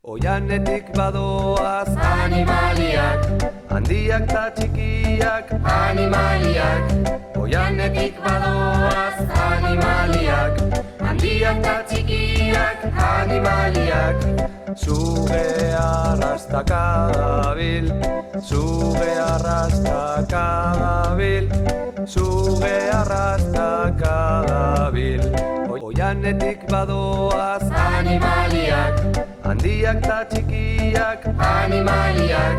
Oianetik badoaz Animaliak, handiak ta txikiak. animaliak, Oianetik badoaz animaliak, handiak ta txikiak, animaliak, Zuge arrastaka dabil, zuge arrastaka dabil, zuge arrastaka dabil. Oianetik badoaz animaliak, handiak ta txikiak. animaliak,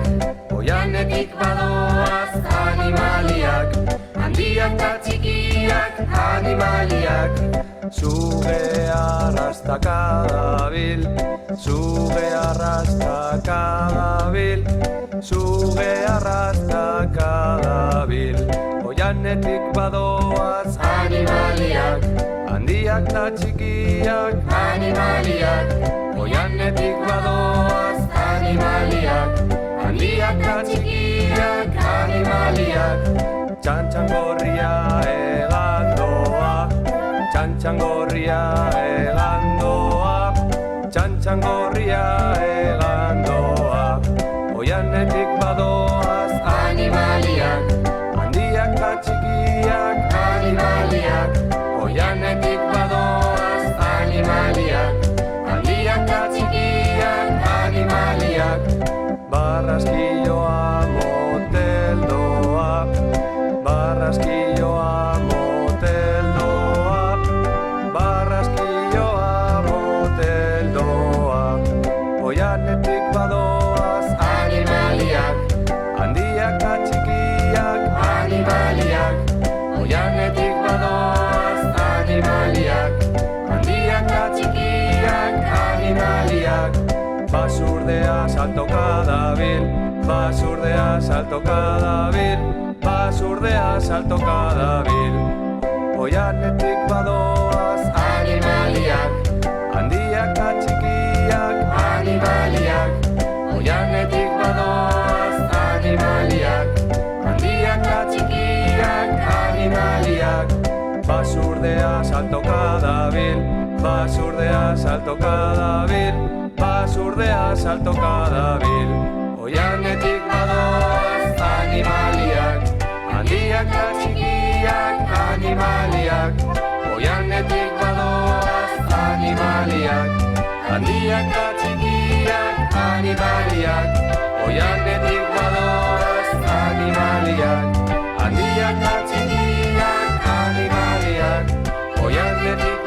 Oianetik badoaz animaliak, handiak ta txikiak, animaliak, Zuge arrastaka dabil, zuge arrastaka dabil, zuge arrastaka dabil. Oianetik badoaz animaliak, handiak ta txikiak. animaliak, Oianetik badoaz animaliak, handiak ta txikiak, animaliak, txantxangorria egandoa, txantxangorria egandoa, txantxangorria egandoa. Oianetik badoaz animaliak, handiak ta txikiak. animaliak, Oianetik badoaz animaliak, handiak ta txikiak, animaliak, barraskilloa moteldoa, barraskilloa moteldoa, barraskilloa moteldoa. Oianetik badoaz animaliak, handiak ta txikiak. animaliak, Oianetik badoaz animaliak, handiak ta txikiak, animaliak, basurdea saltoka dabil, basurdea saltoka dabil, basurdea saltoka dabil. Oianetik badoaz animaliak, handiak ta txikiak. animaliak, Oianetik badoaz animaliak, handiak ta txikiak, animaliak, basurdea saltoka dabil, basurdea saltoka dabil, basurdea saltoka dabil. Oianetik badoaz animaliak, handiak ta txikiak. animaliak, Oianetik badoaz animaliak, handiak ta txikiak, animaliak, Oianetik badoaz animaliak, handiak ta txikiak, animaliak, Oianetik